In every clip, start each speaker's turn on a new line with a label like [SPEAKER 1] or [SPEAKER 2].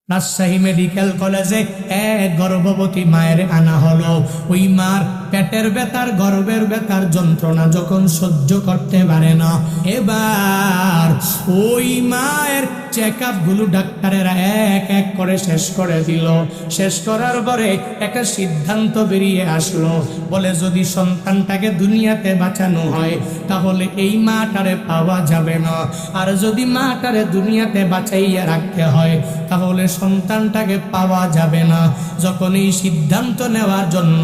[SPEAKER 1] Rajshahi medical কলেজে এক গর্ভবতী মায়ের আনা হলো। ওই মার পেটের ব্যথার, গর্ভের ব্যথার যন্ত্রণা যখন সহ্য করতে পারে না, এবার ওই মায়ের চেক আপ গুলো ডাক্তারেরা এক এক করে শেষ করে দিল। শেষ করার পরে একটা সিদ্ধান্ত বেরিয়ে আসলো, বলে যদি সন্তানটাকে দুনিয়াতে বাঁচানো হয় তাহলে এই মাটারে পাওয়া যাবে না, আর যদি মাটারে দুনিয়াতে বাঁচাইয়া রাখতে হয় তাহলে সন্তানটাকে পাওয়া যাবে না। যখন এই সিদ্ধান্ত নেওয়ার জন্য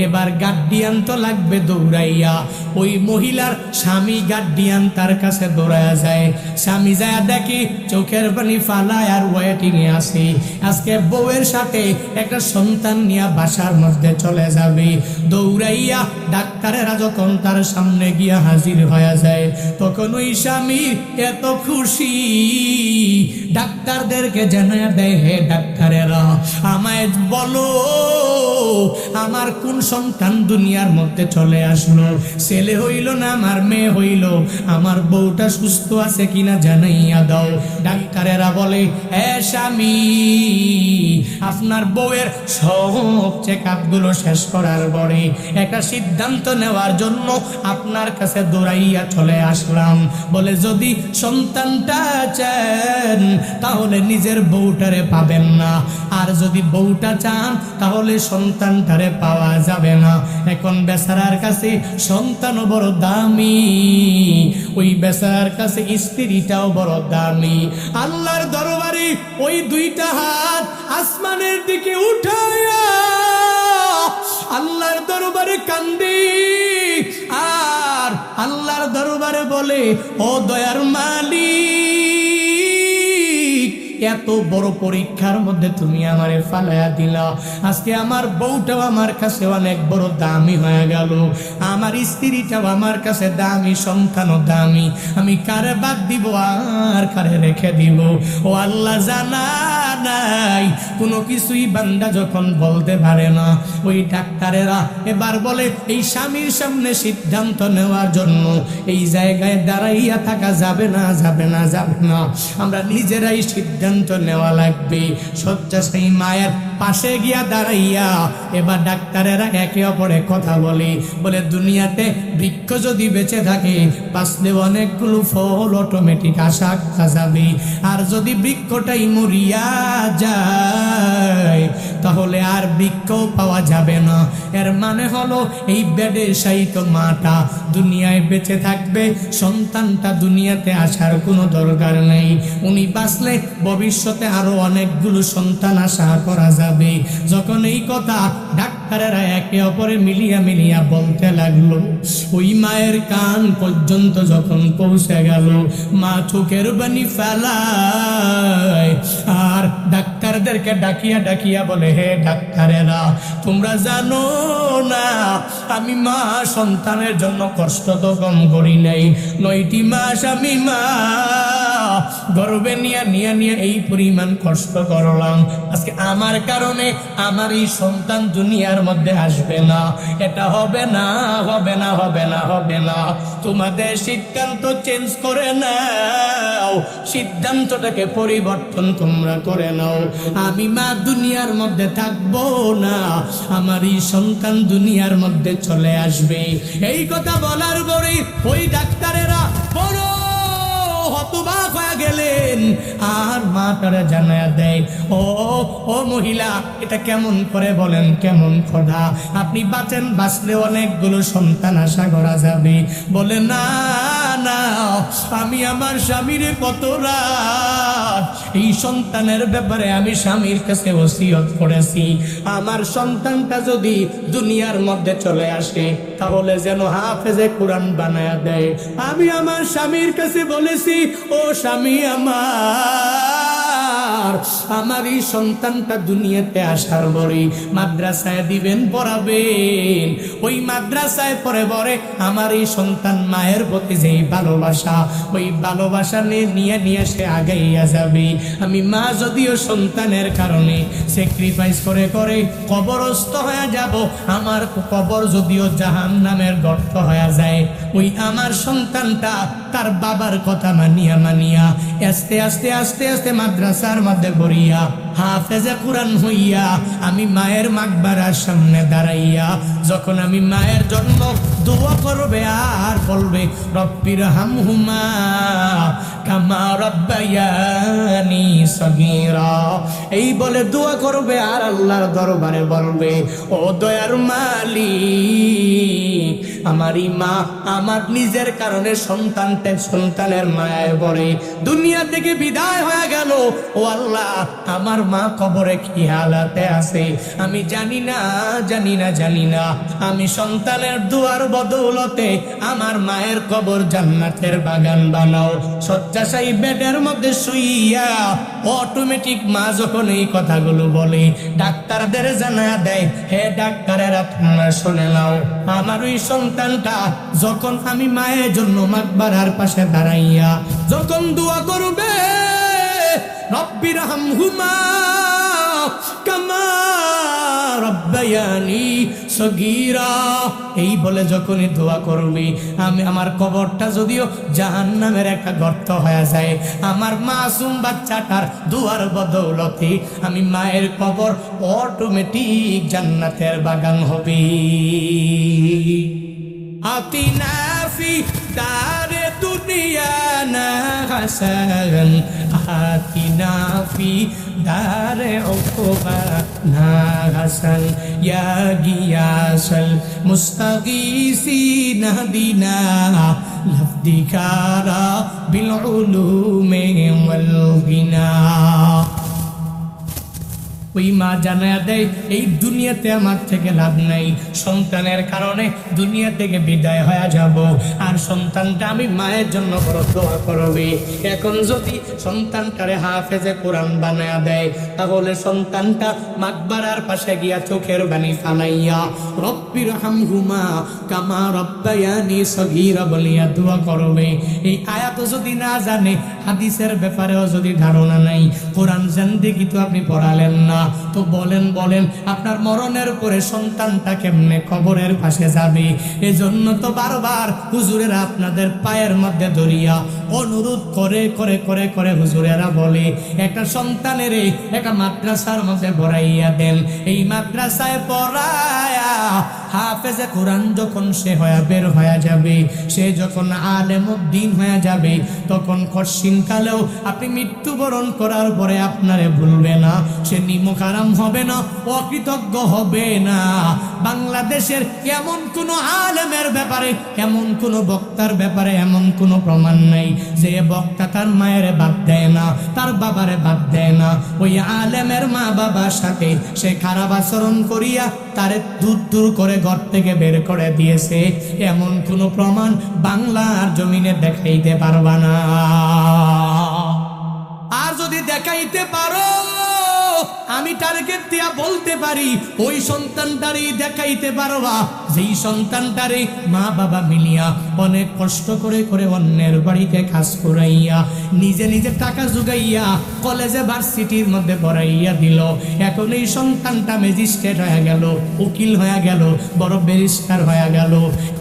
[SPEAKER 1] এবার গার্ডিয়ান তো লাগবে দৌড়াইয়া, ওই মহিলার স্বামী গার্ডিয়ান তার কাছে দৌড়াইয়া যায়। স্বামী যায় দেখি চোখের পানি ফালায় আর ওয়েটিং এ আছে, আজকে বউয়ের সাথে একটা সন্তান নিয়ে বাসার মধ্যে চলে যাবে। দৌড়াইয়া ডাক্তারেরা যখন তার সামনে গিয়া হাজির হয়ে যায়, তখন ওই স্বামী এত খুশি, ডাক্তারদেরকে জানায় দেয়, হে ডাক্তারেরা আমায় বলো আমার কোন সন্তান দুনিয়ার মধ্যে চলে আসলো, ছেলে হইল না আমার মেয়ে হইল, আমার বউটা সুস্থ আছে কিনা জানাইয়া দাও। ডাক্তারেরা বলে, হে স্বামী আপনার বউয়ের সব চেক আপ গুলো শেষ করার পরে একটা সিদ্ধান্ত নেওয়ার জন্য আপনার কাছে দৌড়াইয়া চলে আসলাম। বলে যদি সন্তানটা চান তাহলে নিজের বউটারে পাবেন না, আর যদি বউটা চান তাহলে সন্তানটারে পাওয়া যাবে না। এখন বেচারার কাছে সন্তানও বড় দামি, ওই বেচারার কাছে স্ত্রীটাও বড় দামি। আল্লাহর দরবারে ওই দুইটা হাত আসমানের দিকে উঠায়া আল্লাহর দরবারে কান্দি, আর আল্লাহর দরবারে বলে, ও দয়ার মালিক, এত বড় পরীক্ষার মধ্যে তুমি আমারে ফালাইয়া দিলা, আজকে আমার বউটাও আমার কাছে অনেক বড় দামি হয়ে গেল, আমার স্ত্রীটাও আমার কাছে দামি, সন্তানও দামি, আমি কারে বাদ দিব আর কারে রেখে দিব? ও আল্লাহ জানা নাই কোনো কিছুই বান্দা যখন বলতে পারে না, ওই ডাক্তারেরা এবার বলে এই স্বামীর সামনে সিদ্ধান্ত নেওয়ার জন্য এই জায়গায় দাঁড়াইয়া থাকা যাবে না, যাবে না, যাবে না, আমরা নিজেরাই সিদ্ধান্ত নেওয়া লাগবে। শয্যাশায়ী মায়ের পাশে গিয়া দাঁড়াইয়া এবার ডাক্তারেরা একে অপরে কথা বলে, বলে দুনিয়াতে বৃক্ষ যদি বেঁচে থাকে বাঁচলে অনেকগুলো ফল অটোমেটিক আশা যাবে, আর যদি বৃক্ষটাই মরিয়া যায় তাহলে আর বৃক্ষও পাওয়া যাবে না। এর মানে হলো এই বেডে শায়িত মাটা দুনিয়ায় বেঁচে থাকবে, সন্তানটা দুনিয়াতে আসার কোনো দরকার নেই, উনি বাঁচলে ভবিষ্যতে আরো অনেকগুলো সন্তান আশা করা যাবে। যখন এই কথা ডাক্তারেরা একে অপরে মিলিয়া মিলিয়া বলতে লাগলো, ওই মায়ের কান পর্যন্ত যখন পৌঁছে গেল, মা চোখের পানি ফেলায় আর ডাক্তারদেরকে ডাকিয়া ডাকিয়া বলে, হে ডাক্তারেরা তোমরা জানো না আমি মা সন্তানের জন্য কষ্ট তো কম করি নাই, 9টি মাস আমি মা গর্বে নিয়ে এই পরিমাণ কষ্ট করলাম, আজকে আমার কারণে আমার এই সন্তান দুনিয়ার মধ্যে আসবে না, এটা হবে না, হবে না, হবে না, হবে না। তোমাদের সিদ্ধান্ত চেঞ্জ করে নাও, সিদ্ধান্তটাকে পরিবর্তন তোমরা করে নাও, আমি মা দুনিয়ার মধ্যে থাকবো না, আমার এই সন্তান দুনিয়ার মধ্যে চলে আসবে। এই কথা বলার পরে ওই ডাক্তারেরা বড় হতবাক হয়ে গেলেন, আর মাটারে জানায়া দেয়, ও মহিলা এটা কেমন করে বলেন, কেমন কথা, আপনি বাঁচেন, বাঁচলে অনেকগুলো সন্তান আশা করা যাবে। বলে না না, আমি আমার স্বামীর কত রাত এই সন্তানের ব্যাপারে আমি স্বামীর কাছে ওসিয়ত করেছি, আমার সন্তানটা যদি দুনিয়ার মধ্যে চলে আসে তাহলে যেন হাফেজে কোরআন বানায়া দেয়। আমি আমার স্বামীর কাছে বলেছি, ও স্বামী আমার এই সন্তানটা দুনিয়াতে আসার পরে মাদ্রাসায় দিবেন, পড়াবেন, ওই মাদ্রাসায় পরে পরে আমার এই সন্তান মায়ের প্রতি যেই ভালোবাসা, ওই ভালোবাসা নিয়ে সে আগাইয়া যাবে। আমি মা যদিও সন্তানের কারণে স্যাক্রিফাইস করে করে কবরস্থ হয়ে যাব, আমার কবর যদিও জাহান্নামের গর্ত হয়ে যায়, ওই আমার সন্তানটা তার বাবার কথা মানিয়া মানিয়া আস্তে আস্তে আস্তে আস্তে মাদ্রাসার মধ্যে পড়িয়া হাফেজে কুরআন হইয়া আমি মায়ের মাকবারার সামনে দাঁড়াইয়া যখন আমি মায়ের জন্য দোয়া করবে আর বলবে রব্বির হামহুমা কামা রাব্বায়ানি সগীরা, এই বলে দোয়া করবে আর আল্লাহর দরবারে বলবে ও দয়ার মালিক, আমারই মা আমার নিজের কারণে সন্তানের মায়ায় পড়ে দুনিয়া থেকে বিদায় হয়ে গেল। ও আল্লাহ, আমার মা কবরে কি হালাতে আছে আমি জানি না। আমি সন্তানের দুয়ার বদৌলতে আমার মায়ের কবর জান্নাতের বাগান বানাও। শয্যাশায়ী বেডের মধ্যে শুইয়া অটোমেটিক মা যখন এই কথাগুলো বলে ডাক্তারদের জানা দেয়, হে ডাক্তারেরা তোমরা শুনে নাও, আমার ওই সন্তানটা যখন আমি মায়ের জন্য মাকবারার পাশে দাঁড়াইয়া যখন দোয়া করবে রব্বির হামহুমা কামা রাব্বায়ানি সগীরা, এই বলে যখনই দোয়া করবি আমি আমার কবরটা যদিও জাহান্নামের একটা গর্ত হয়ে যায়, আমার মাসুম বাচ্চাটার দুয়ার বদৌলতে আমি মায়ের কবর অটোমেটিক জান্নাতের বাগান হবে। আতিনা ফি দারে দুনিয়া না হাসান, আতিনা ফি দারে উকবা না হাসান, ইয়া গিয়াসাল মুস্তাগীসিন হাদিনা লফদিকারা বিল উলুমি ওয়াল গিনা। ওই মা জানায়া দেয় এই দুনিয়াতে আমার থেকে লাভ নাই, সন্তানের কারণে দুনিয়া থেকে বিদায় হয়ে যাব, আর সন্তানটা আমি মায়ের জন্য বড় দোয়া করবে। এখন যদি সন্তানটারে হাফেজে কোরআন বানায়া দেয় তাহলে সন্তানটা মাকবারার পাশে গিয়া চোখের বাণী ফালাইয়া রব্বির হামহুমা কামা রাব্বায়ানি সগীরা বলিয়া দোয়া করবে। এই আয়াত যদি না জানে, হাদিসের ব্যাপারেও যদি ধারণা নাই, কোরআন জিন্দেগি তো আপনি পড়ালেন না, তো বলেন আপনার মরণের পরে সন্তানটা কেমনে কবরের পাশে যাবে? এজন্য তো বারবার হুজুরেরা আপনাদের পায়ের মধ্যে ধরিয়া অনুরোধ করে হুজুরেরা বলে একটা সন্তানের একটা মাদ্রাসার মধ্যে পড়াইয়া দেন। এই মাদ্রাসায় পড়ায়া হাফেজে কোরআন যখন সে বের হয়ে যাবে, সে যখন আলেমউদ্দিন হয়ে যাবে, তখন কঠিনকালেও আপনি মৃত্যুবরণ করার পরে আপনারে ভুলবে না, সে নিমুখারাম হবে না, অকৃতজ্ঞ হবে না। বাংলাদেশের এমন কোন আলেমের ব্যাপারে, এমন কোন বক্তার ব্যাপারে এমন কোন প্রমাণ নাই যে বক্তা তার মায়ের বাদ দেয় না, তার বাবারে বাদ দেয় না। ওই আলেমের মা বাবার সাথে সে খারাপ আচরণ করিয়া তারে দূর করে ঘর থেকে বের করে দিয়েছে, এমন কোন প্রমাণ বাংলার জমিনে দেখাইতে পারবা না। আর যদি দেখাইতে পারো, আমি টার্গেট দিয়া বলতে পারি ওই সন্তানটারই দেখাইতে পারবা যেই সন্তানটারে মা বাবা মিলিয়া অনেক কষ্ট করে অন্যের বাড়িতে কাজ করাইয়া নিজে টাকা জোগাইয়া কলেজে ভার্সিটির মধ্যে পড়াইয়া দিল। এখন এই সন্তানটা ম্যাজিস্ট্রেট হয়ে গেল, উকিল হয়ে গেল, বড় ব্যারিস্টার হয়ে গেল,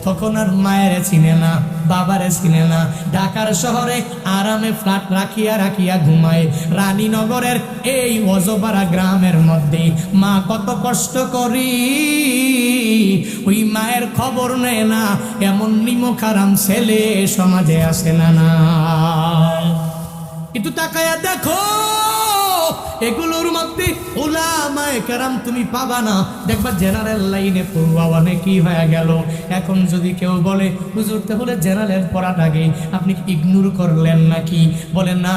[SPEAKER 1] তখন আর মায়ের চিনে না, বাবারে চিনে না। ঢাকার শহরে আরামে ফ্ল্যাট রাখিয়া ঘুমায়। রানীনগরের এই অজপাড়া গ্রামের মধ্যে মা কত কষ্ট করি ওই মায়ের খবর নেয় না, এমন নিমুখারাম ছেলে সমাজে আসে না। কিন্তু তাকায়া দেখো, এগুলোর মধ্যে উলামায়ে কেরাম তুমি পাবা না। দেখবা জেনারেল লাইনে পড়ুয়া অনেকই হয়ে গেল। এখন যদি কেউ বলে হুজুর তাহলে জেনারেল পড়াটাকে আপনি ইগনোর করলেন নাকি? বলে না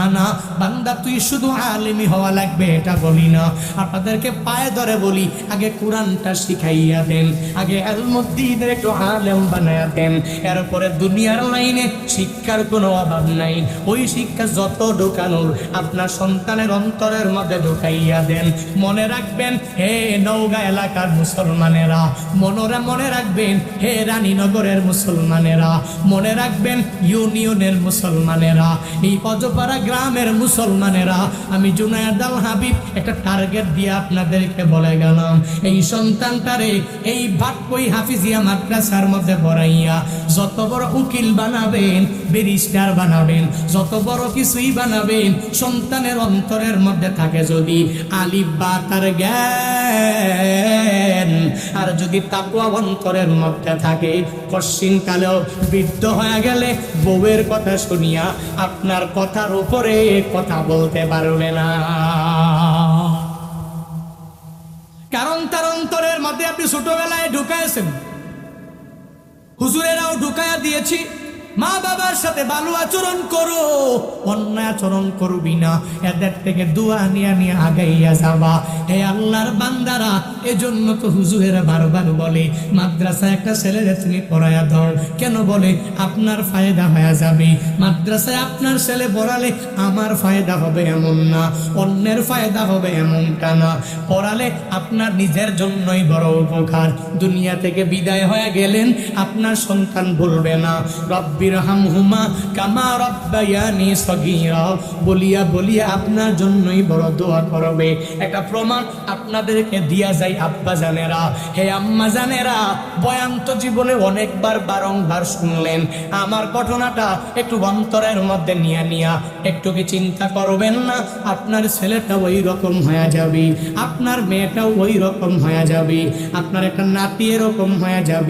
[SPEAKER 1] বান্দা, তুই শুধু আলেমই হওয়া লাগবে এটা বলি না, আপনাদেরকে পায়ে ধরে বলি আগে কোরআনটা শিখাইয়া দেন, আগে আলমুদ্দিনের একটু আলেম বানায়া দেন, এরপরে দুনিয়ার লাইনে শিক্ষার কোনো অভাব নাই। ওই শিক্ষা যত ঢোকানোর আপনার সন্তানের অন্তরের মধ্যে ঢুকাইয়া দেন। মনে রাখবেন হে নওগাঁ এলাকার মুসলমানেরা, মনে রাখবেন হে রানীনগরের মুসলমানেরা, মনে রাখবেন ইউনিয়নের মুসলমানেরা, এই অজপাড়া গ্রামের মুসলমানেরা, আমি জুনায়েদ আল হাবিব একটা টার্গেট দিয়ে আপনাদেরকে বলে গেলাম, এই সন্তানটারে এই ভাটকই হাফিজিয়া মাদ্রাসার মধ্যে পড়াইয়া যত বড় উকিল বানাবেন, ব্যারিস্টার বানাবেন, যত বড় কিছুই বানাবেন, সন্তানের অন্তরের মধ্যে থাকে থাকে যদি আলিফ বা তার জ্ঞান, আর যদি তাকওয়া অন্তরের মধ্যে থাকে, কশিন কালেও বৃদ্ধ হয়ে গেলে বউয়ের কথা শুনিয়া আপনার কথার উপরে কথা বলতে পারবে না। কারণ তার অন্তরের মধ্যে আপনি ছোটবেলায় ঢুকাইছেন, হুজুরেরাও ঢুকায়া দিয়েছি, মা বাবার সাথে ভালো আচরণ করো, অন্যায় আচরণ করবি না, এদের থেকে দোয়া নিয়ে নিয়ে আগাইয়া যাবা। হে আল্লাহর বান্দারা, এজন্য তো হুজুরেরা বারবার বলে মাদ্রাসায় একটা ছেলেরে তুমি পড়ায়া দাও। কেন বলে? আপনার ফায়দা হয়ে যাবে। মাদ্রাসায় আপনার ছেলে পড়ালে আমার ফায়দা হবে এমন না, অন্যের ফায়দা হবে এমনটা না। পড়ালে আপনার নিজের জন্যই বড় উপকার। দুনিয়া থেকে বিদায় হয়ে গেলেন, আপনার সন্তান বলবে না রব্বির হামহুমা কামা রব্বায়ানি সগীরা, বলিয়া বলিয়া আপনার জন্যই বড় দোয়া করবে। একটা প্রমাণ আপনাদেরকে দিয়া যায় আব্বা জানেরা, হে আম্মা জানেরা, বয়ান তো জীবনে অনেকবার বারংবার শুনলেন, আমার ঘটনাটা একটু অন্তরের মধ্যে নিয়া নিয়া একটু কি চিন্তা করবেন না? আপনার ছেলেটা ওই রকম হয়ে যাবে, আপনার মেয়েটাও ওই রকম হয়ে যাবে, আপনার একটা নাতি এরকম হয়ে যাবে।